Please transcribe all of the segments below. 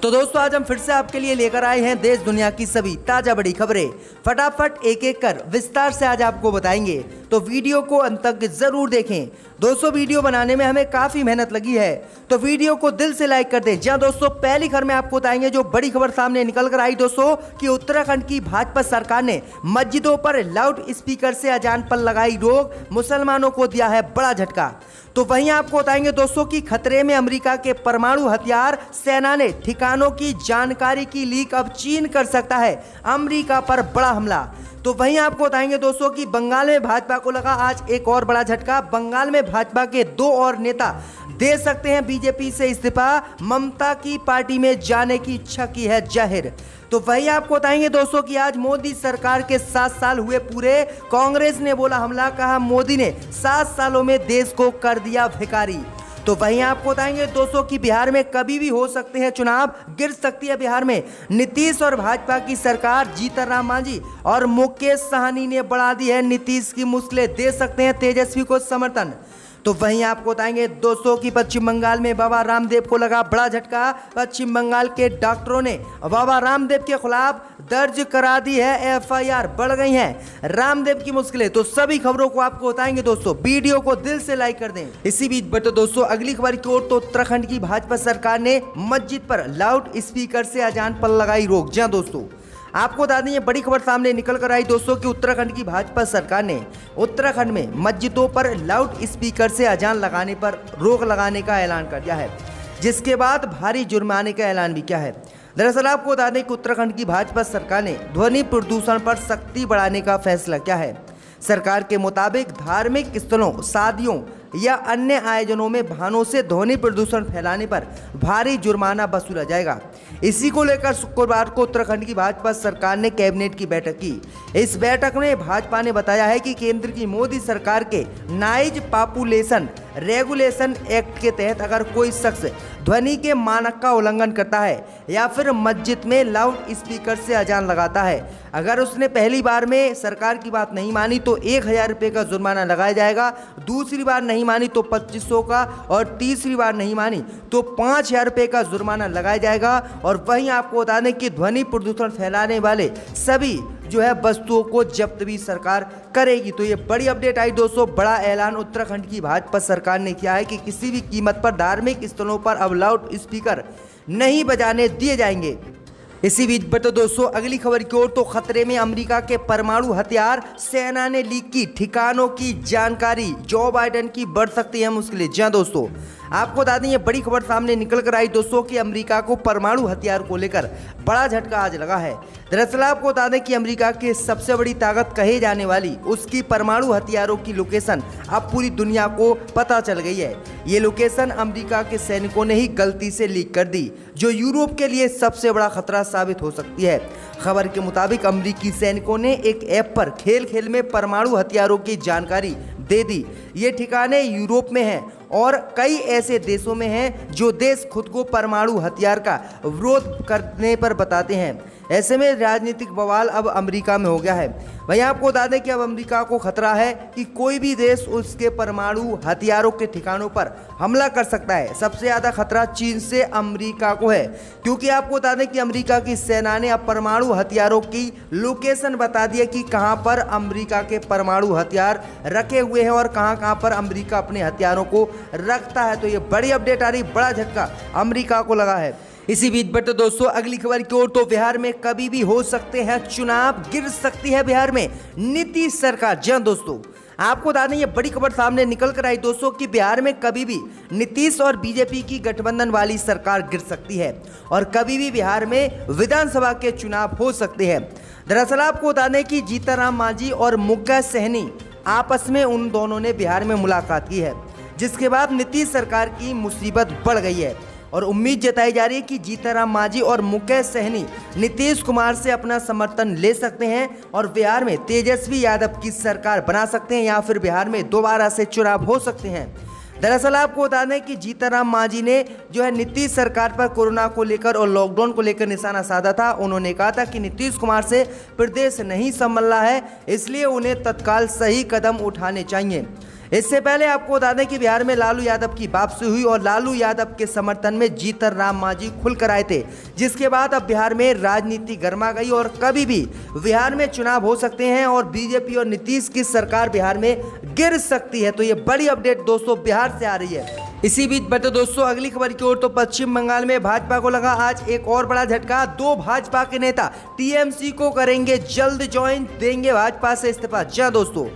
तो दोस्तों आज हम फिर से आपके लिए लेकर आए हैं देश दुनिया की सभी ताजा बड़ी खबरें। फटाफट एक एक कर विस्तार से आज आपको बताएंगे, तो वीडियो को अंत तक जरूर देखें। दोस्तों वीडियो बनाने में हमें काफी मेहनत लगी है, तो वीडियो को दिल से लाइक कर दें। जहां दोस्तों पहली खबर में आपको बताएंगे जो बड़ी खबर सामने निकल कर आई दोस्तों कि उत्तराखंड की भाजपा सरकार ने मस्जिदों पर लाउड स्पीकर से अजान पर लगाई रोक, मुसलमानों को दिया है बड़ा झटका। तो वहीं आपको बताएंगे दोस्तों कि खतरे में अमेरिका के परमाणु हथियार, सेना ने ठिकानों की जानकारी की लीक, अब चीन कर सकता है अमेरिका पर बड़ा हमला। तो वहीं आपको बताएंगे दोस्तों कि बंगाल में भाजपा को लगा आज एक और बड़ा झटका। बंगाल में भाजपा के 2 और नेता दे सकते हैं बीजेपी से इस्तीफा, ममता की पार्टी में जाने की इच्छा की है जाहिर। तो वही आपको बताएंगे दोस्तों कि आज मोदी सरकार के 7 साल हुए पूरे, कांग्रेस ने बोला हमला, कहा मोदी ने 7 सालों में देश को कर दिया भिखारी। तो वहीं आपको बताएंगे दोस्तों कि बिहार में कभी भी हो सकते हैं चुनाव, गिर सकती है बिहार में नीतीश और भाजपा की सरकार। जीतन राम मांझी और मुकेश साहनी ने बढ़ा दी है नीतीश की मुश्किलें, दे सकते हैं तेजस्वी को समर्थन। तो वहीं आपको बताएंगे दोस्तों कि पश्चिम बंगाल में बाबा रामदेव को लगा बड़ा झटका। पश्चिम बंगाल के डॉक्टरों ने बाबा रामदेव के खिलाफ दर्ज करा दी है एफआईआर, बढ़ गई हैं रामदेव की मुश्किलें। तो सभी खबरों को आपको बताएंगे दोस्तों, वीडियो को दिल से लाइक कर दें। इसी बीच बट दोस्तों अगली खबर की ओर, तो उत्तराखंड की भाजपा सरकार ने मस्जिद पर लाउड स्पीकर से अजान पर लगाई रोक। जी दोस्तों आपको बता दें ये बड़ी खबर सामने निकल कर आई दोस्तों कि उत्तराखंड की भाजपा सरकार ने उत्तराखंड में मस्जिदों पर लाउड स्पीकर से अजान लगाने पर रोक लगाने का ऐलान कर दिया है, जिसके बाद भारी जुर्माने का ऐलान भी किया है। दरअसल आपको बता दें कि उत्तराखंड की भाजपा सरकार ने ध्वनि प्रदूषण पर सख्ती बढ़ाने का फैसला किया है। सरकार के मुताबिक धार्मिक स्थलों, शादियों या अन्य आयोजनों में वाहनों से ध्वनि प्रदूषण फैलाने पर भारी जुर्माना वसूला जाएगा। इसी को लेकर शुक्रवार को उत्तराखंड की भाजपा सरकार ने कैबिनेट की बैठक की। इस बैठक में भाजपा ने बताया है कि केंद्र की मोदी सरकार के नाइज पॉपुलेशन रेगुलेशन एक्ट के तहत अगर कोई शख्स ध्वनि के मानक का उल्लंघन करता है या फिर मस्जिद में लाउड स्पीकर से अजान लगाता है, अगर उसने पहली बार में सरकार की बात नहीं मानी तो 1000 रुपये का जुर्माना लगाया जाएगा, दूसरी बार नहीं मानी तो 2500 का, और तीसरी बार नहीं मानी तो 5000 रुपये का जुर्माना लगाया जाएगा। और वहीं आपको बता दें कि ध्वनि प्रदूषण फैलाने वाले सभी जो है वस्तुओं को जब्त भी सरकार करेगी। तो ये बड़ी अपडेट आई दोस्तों, बड़ा ऐलान उत्तराखंड की भाजपा सरकार ने किया है कि किसी भी कीमत पर धार्मिक स्थलों पर अब लाउड स्पीकर नहीं बजाने दिए जाएंगे। इसी बीच बट दोस्तों अगली खबर की ओर, तो खतरे में अमेरिका के परमाणु हथियार, सेना ने लीक की ठिकानों की जानकारी, जो बाइडेन की बढ़ सकती है मुश्किलें। जी दोस्तों आपको बता दें ये बड़ी खबर सामने निकल कर आई दोस्तों कि अमेरिका को परमाणु हथियार को लेकर बड़ा झटका आज लगा है। दरअसल आपको बता दें कि अमेरिका की सबसे बड़ी ताकत कहे जाने वाली उसकी परमाणु हथियारों की लोकेशन अब पूरी दुनिया को पता चल गई है। ये लोकेशन अमेरिका के सैनिकों ने ही गलती से लीक कर दी, जो यूरोप के लिए सबसे बड़ा खतरा साबित हो सकती है। खबर के मुताबिक अमेरिकी सैनिकों ने एक ऐप पर खेल खेल में परमाणु हथियारों की जानकारी दे दी। ये ठिकाने यूरोप में हैं और कई ऐसे देशों में हैं जो देश खुद को परमाणु हथियार का विरोध करने पर बताते हैं। ऐसे में राजनीतिक बवाल अब अमेरिका में हो गया है। वहीं आपको बता दें कि अब अमेरिका को खतरा है कि कोई भी देश उसके परमाणु हथियारों के ठिकानों पर हमला कर सकता है। सबसे ज़्यादा खतरा चीन से अमेरिका को है, क्योंकि आपको बता दें कि अमेरिका की सेना ने अब परमाणु हथियारों की लोकेशन बता दी है कि कहां पर अमेरिका के परमाणु हथियार रखे हुए हैं और कहां कहां पर अमेरिका अपने हथियारों को रखता है। तो ये बड़ी अपडेट आ रही, बड़ा झटका अमेरिका को लगा है। इसी बीच बट दोस्तों अगली खबर की ओर, तो बिहार में कभी भी हो सकते हैं चुनाव, गिर सकती है बिहार में नीतीश सरकार। जी दोस्तों आपको बता दें ये बड़ी खबर सामने निकल कर आई दोस्तों कि बिहार में कभी भी नीतीश और बीजेपी की गठबंधन वाली सरकार गिर सकती है और कभी भी बिहार में विधानसभा के चुनाव हो सकते हैं। दरअसल आपको बता दें कि जीतन राम मांझी और मुकेश सहनी आपस में उन दोनों ने बिहार में मुलाकात की है, जिसके बाद नीतीश सरकार की मुसीबत बढ़ गई है और उम्मीद जताई जा रही है कि जीतन राम मांझी और मुकेश सहनी नीतीश कुमार से अपना समर्थन ले सकते हैं और बिहार में तेजस्वी यादव की सरकार बना सकते हैं या फिर बिहार में दोबारा से चुनाव हो सकते हैं। दरअसल आपको बता दें कि जीतन राम मांझी ने जो है नीतीश सरकार पर कोरोना को लेकर और लॉकडाउन को लेकर निशाना साधा था। उन्होंने कहा था कि नीतीश कुमार से प्रदेश नहीं संभल रहा है, इसलिए उन्हें तत्काल सही कदम उठाने चाहिए। इससे पहले आपको बता दें कि बिहार में लालू यादव की वापसी हुई और लालू यादव के समर्थन में जीतन राम मांझी खुलकर आए थे, जिसके बाद अब बिहार में राजनीति गर्मा गई और कभी भी बिहार में चुनाव हो सकते हैं और बीजेपी और नीतीश की सरकार बिहार में गिर सकती है। तो ये बड़ी अपडेट दोस्तों बिहार से आ रही है। इसी बीच बढ़ते दोस्तों अगली खबर की ओर, तो पश्चिम बंगाल में भाजपा को लगा आज एक और बड़ा झटका। 2 भाजपा के नेता टीएमसी को करेंगे जल्द ज्वाइन, देंगे भाजपा से इस्तीफा। जी हां दोस्तों,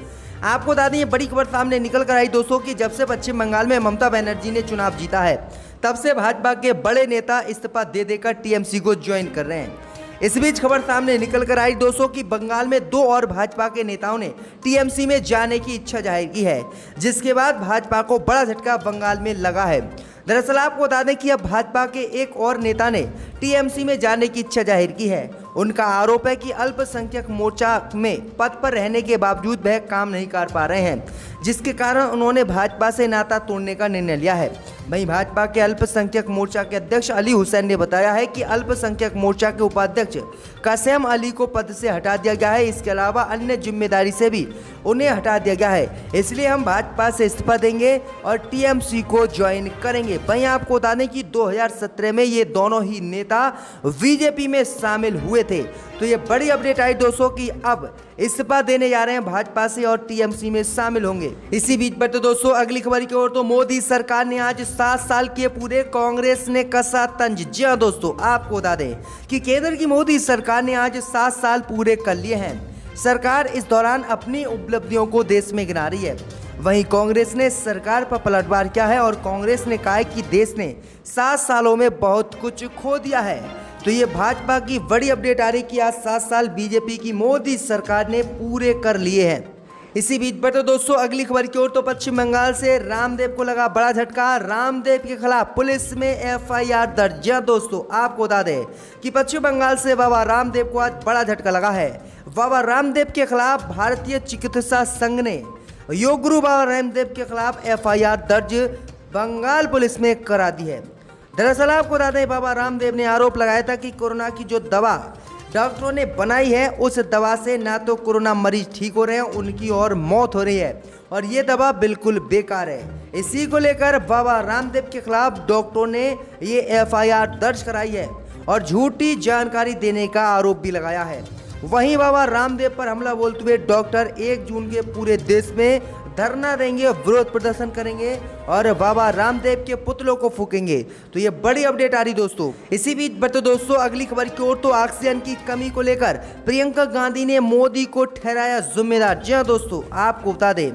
आपको बता दें ये बड़ी खबर सामने निकल कर आई दोस्तों कि जब से पश्चिम बंगाल में ममता बनर्जी ने चुनाव जीता है, तब से भाजपा के बड़े नेता इस्तीफा दे देकर टीएमसी को ज्वाइन कर रहे हैं। इस बीच खबर सामने निकल कर आई दोस्तों कि बंगाल में 2 और भाजपा के नेताओं ने टीएमसी में जाने की इच्छा जाहिर की है, जिसके बाद भाजपा को बड़ा झटका बंगाल में लगा है। दरअसल आपको बता दें कि अब भाजपा के एक और नेता ने टीएमसी में जाने की इच्छा जाहिर की है। उनका आरोप है कि अल्पसंख्यक मोर्चा में पद पर रहने के बावजूद वह काम नहीं कर पा रहे हैं, जिसके कारण उन्होंने भाजपा से नाता तोड़ने का निर्णय लिया है। वहीं भाजपा के अल्पसंख्यक मोर्चा के अध्यक्ष अली हुसैन ने बताया है कि अल्पसंख्यक मोर्चा के उपाध्यक्ष कासिम अली को पद से हटा दिया गया है। इसके अलावा अन्य जिम्मेदारी से भी उन्हें हटा दिया गया है, इसलिए हम भाजपा से इस्तीफा देंगे और टीएमसी को ज्वाइन करेंगे। वहीं आपको बता दें कि 2017 में ये दोनों ही नेता बीजेपी में शामिल हुए थे। तो ये बड़ी अपडेट आई दोस्तों कि अब इस्तीफा देने जा रहे हैं भाजपा से और टीएमसी में शामिल होंगे। इसी बीच बढ़ते दोस्तों अगली खबर की ओर, तो मोदी सरकार ने आज 7 साल किए पूरे, कांग्रेस ने कसा तंज। जी हां दोस्तों, आपको बता दें कि केंद्र की मोदी सरकार ने आज 7 साल पूरे कर लिए हैं। सरकार इस दौरान अपनी उपलब्धियों को देश में गिना रही है। वहीं कांग्रेस ने सरकार पर पलटवार किया है और कांग्रेस ने कहा है कि देश ने 7 सालों में बहुत कुछ खो दिया है। तो ये भाजपा की बड़ी अपडेट आ रही कि आज 7 साल बीजेपी की मोदी सरकार ने पूरे कर लिए हैं। इसी बीच बढ़ते दोस्तों अगली खबर की ओर, तो पश्चिम बंगाल से रामदेव को लगा बड़ा झटका। रामदेव के खिलाफ पुलिस में एफआईआर दर्ज। दोस्तों आपको बता दें कि पश्चिम बंगाल से बाबा रामदेव को आज बड़ा झटका लगा है। बाबा रामदेव के खिलाफ भारतीय चिकित्सा संघ ने योग गुरु बाबा रामदेव के खिलाफ एफआईआर दर्ज बंगाल पुलिस में करा दी है। दरअसल आपको बता दें बाबा रामदेव ने आरोप लगाया था कि कोरोना की जो दवा डॉक्टरों ने बनाई है, उस दवा से ना तो कोरोना मरीज ठीक हो रहे हैं, उनकी और मौत हो रही है और ये दवा बिल्कुल बेकार है। इसी को लेकर बाबा रामदेव के खिलाफ डॉक्टरों ने ये एफआईआर दर्ज कराई है और झूठी जानकारी देने का आरोप भी लगाया है। वहीं बाबा रामदेव पर हमला बोलते हुए डॉक्टर 1 जून के पूरे देश में धरना देंगे, विरोध प्रदर्शन करेंगे और बाबा रामदेव के पुतलों को फूकेंगे। तो ये बड़ी अपडेट आ रही दोस्तों। इसी बीच बढ़ते दोस्तों अगली खबर की ओर, तो ऑक्सीजन की कमी को लेकर प्रियंका गांधी ने मोदी को ठहराया जिम्मेदार। जी हां दोस्तों, आपको बता दें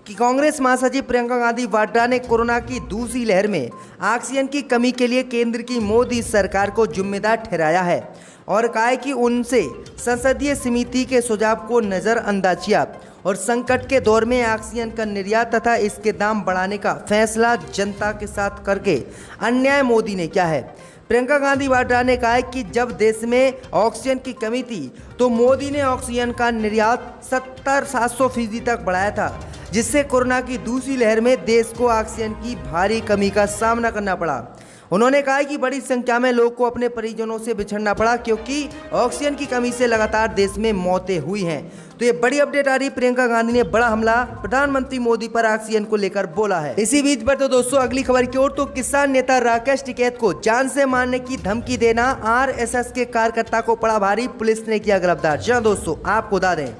कि कांग्रेस महासचिव प्रियंका गांधी वाड्रा ने कोरोना की दूसरी लहर में ऑक्सीजन की कमी के लिए केंद्र की मोदी सरकार को जिम्मेदार ठहराया है और कहा है कि उनसे संसदीय समिति के सुझाव को नजरअंदाज किया और संकट के दौर में ऑक्सीजन का निर्यात तथा इसके दाम बढ़ाने का फैसला जनता के साथ करके अन्याय मोदी ने किया है। प्रियंका गांधी वाड्रा ने कहा है कि जब देश में ऑक्सीजन की कमी थी तो मोदी ने ऑक्सीजन का निर्यात 70-700% तक बढ़ाया था, जिससे कोरोना की दूसरी लहर में देश को ऑक्सीजन की भारी कमी का सामना करना पड़ा। उन्होंने कहा कि बड़ी संख्या में लोगों को अपने परिजनों से बिछड़ना पड़ा क्योंकि ऑक्सीजन की कमी से लगातार देश में मौतें हुई हैं। तो ये बड़ी अपडेट आ रही, प्रियंका गांधी ने बड़ा हमला प्रधानमंत्री मोदी पर ऑक्सीजन को लेकर बोला है। इसी बीच बढ़ते दोस्तों अगली खबर की ओर, तो किसान नेता राकेश टिकैत को जान से मारने की धमकी देना आरएसएस के कार्यकर्ता को पड़ा भारी, पुलिस ने किया गिरफ्तार। जी हां दोस्तों, आपको बता दें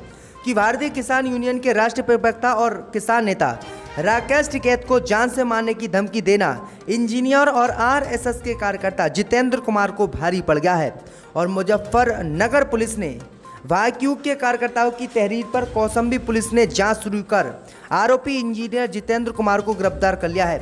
कि भारतीय किसान यूनियन के राष्ट्रीय प्रवक्ता और किसान नेता राकेश टिकैत को जान से मारने की धमकी देना इंजीनियर और आरएसएस के कार्यकर्ता जितेंद्र कुमार को भारी पड़ गया है और मुजफ्फरनगर पुलिस ने वाक्यू के कार्यकर्ताओं की तहरीर पर कौशाम्बी पुलिस ने जांच शुरू कर आरोपी इंजीनियर जितेंद्र कुमार को गिरफ्तार कर लिया है।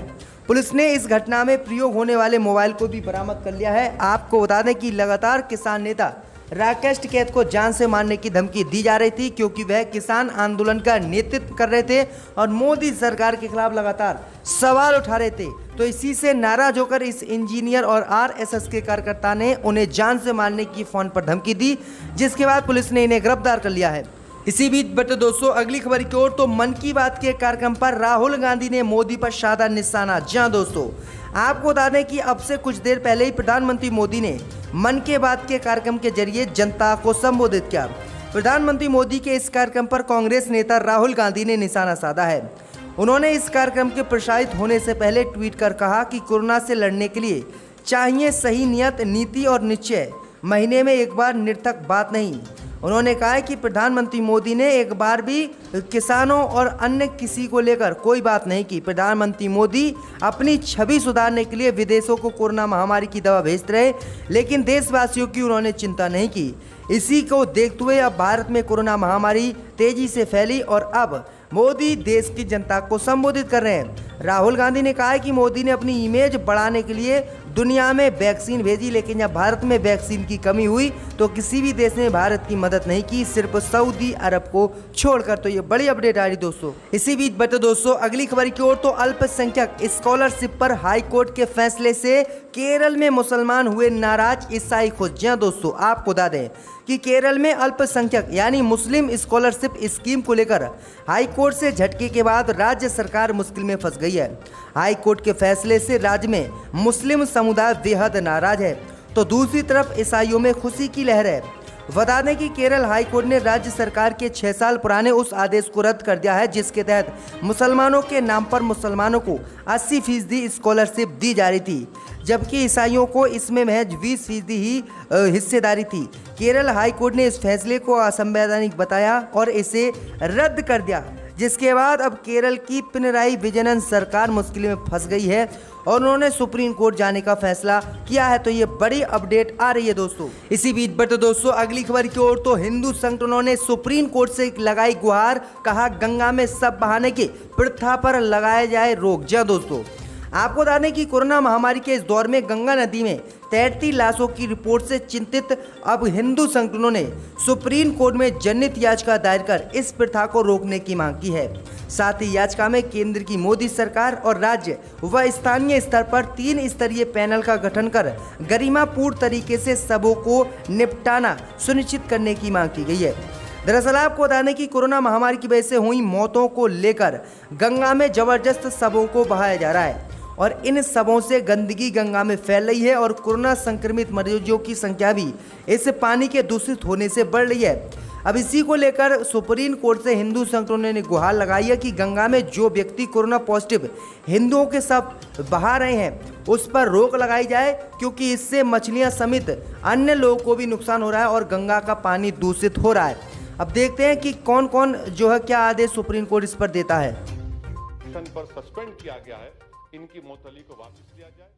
पुलिस ने इस घटना में प्रयोग होने वाले मोबाइल को भी बरामद कर लिया है। आपको बता दें कि लगातार किसान नेता राकेश टिकैत को जान से मारने की धमकी दी जा रही थी क्योंकि वह किसान आंदोलन का नेतृत्व कर रहे थे और मोदी सरकार के खिलाफ लगातार सवाल उठा रहे थे। तो इसी से नाराज होकर इस इंजीनियर और आरएसएस के कार्यकर्ता ने उन्हें जान से मारने की फोन पर धमकी दी, जिसके बाद पुलिस ने इन्हें गिरफ्तार कर लिया है। इसी बीच बढ़ते दोस्तों अगली खबर की ओर, तो मन की बात के कार्यक्रम पर राहुल गांधी ने मोदी पर साधा निशाना। जी हां दोस्तों, आपको बता दें कि अब से कुछ देर पहले ही प्रधानमंत्री मोदी ने मन की बात के कार्यक्रम के जरिए जनता को संबोधित किया। प्रधानमंत्री मोदी के इस कार्यक्रम पर कांग्रेस नेता राहुल गांधी ने निशाना साधा है। उन्होंने इस कार्यक्रम के प्रसारित होने से पहले ट्वीट कर कहा कि कोरोना से लड़ने के लिए चाहिए सही नियत, नीति और निश्चय, महीने में एक बार निरर्थक बात नहीं। उन्होंने कहा है कि प्रधानमंत्री मोदी ने एक बार भी किसानों और अन्य किसी को लेकर कोई बात नहीं की। प्रधानमंत्री मोदी अपनी छवि सुधारने के लिए विदेशों को कोरोना महामारी की दवा भेजते रहे, लेकिन देशवासियों की उन्होंने चिंता नहीं की। इसी को देखते हुए अब भारत में कोरोना महामारी तेजी से फैली और अब मोदी देश की जनता को संबोधित कर रहे हैं। राहुल गांधी ने कहा है कि मोदी ने अपनी इमेज बढ़ाने के लिए दुनिया में वैक्सीन भेजी, लेकिन जब भारत में वैक्सीन की कमी हुई तो किसी भी देश ने भारत की मदद नहीं की, सिर्फ सऊदी अरब को छोड़कर। तो ये बड़ी अपडेट आ रही दोस्तों। इसी बीच बटे दोस्तों अगली खबर की ओर, तो अल्पसंख्यक स्कॉलरशिप पर हाई कोर्ट के फैसले से केरल में मुसलमान हुए नाराज, ईसाई खुश। जी हां दोस्तों, आपको बता दें कि केरल में अल्पसंख्यक यानी मुस्लिम स्कॉलरशिप स्कीम को लेकर हाई कोर्ट से झटके के बाद राज्य सरकार मुश्किल में फंस गई है। हाई कोर्ट के फैसले से राज्य में मुस्लिम समुदाय बेहद नाराज है, तो दूसरी तरफ ईसाइयों में खुशी की लहर है। बता दें कि केरल हाई कोर्ट ने राज्य सरकार के 6 साल पुराने उस आदेश को रद्द कर दिया है जिसके तहत मुसलमानों के नाम पर मुसलमानों को 80% स्कॉलरशिप दी जा रही थी, जबकि ईसाइयों को इसमें महज 20% ही हिस्सेदारी थी। केरल हाई कोर्ट ने इस फैसले को असंवैधानिक बताया और इसे रद्द कर दिया, जिसके बाद अब केरल की पिनराई विजयन सरकार मुश्किल में फंस गई है और उन्होंने सुप्रीम कोर्ट जाने का फैसला किया है। तो ये बड़ी अपडेट आ रही है दोस्तों। इसी बीच बटे दोस्तों अगली खबर की ओर, तो हिंदू संगठनों ने सुप्रीम कोर्ट से लगाई गुहार, कहा गंगा में शव बहाने की प्रथा पर लगाया जाए रोक। जी दोस्तों, आपको बता दें कि कोरोना महामारी के इस दौर में गंगा नदी में तैरती लाशों की रिपोर्ट से चिंतित अब हिंदू संगठनों ने सुप्रीम कोर्ट में जनहित याचिका दायर कर इस प्रथा को रोकने की मांग की है। साथ ही याचिका में केंद्र की मोदी सरकार और राज्य व स्थानीय स्तर पर 3 स्तरीय पैनल का गठन कर गरिमापूर्ण तरीके से शवों को निपटाना सुनिश्चित करने की मांग की गई है। दरअसल आपको बता दें कि कोरोना महामारी की वजह से हुई मौतों को लेकर गंगा में जबरदस्त शवों को बहाया जा रहा है और इन शवों से गंदगी गंगा में फैल रही है और कोरोना संक्रमित मरीजों की संख्या भी इस पानी के दूषित होने से बढ़ रही है। अब इसी को लेकर सुप्रीम कोर्ट से हिंदू संगठनों ने गुहार लगाई है कि गंगा में जो व्यक्ति कोरोना पॉजिटिव हिंदुओं के शव बहा रहे हैं उस पर रोक लगाई जाए, क्योंकि इससे मछलियां समेत अन्य लोगों को भी नुकसान हो रहा है और गंगा का पानी दूषित हो रहा है। अब देखते हैं कि कौन कौन जो है क्या आदेश सुप्रीम कोर्ट इस पर देता है। पर सस्पेंड किया गया है, इनकी मुअत्तली को वापस लिया जाए।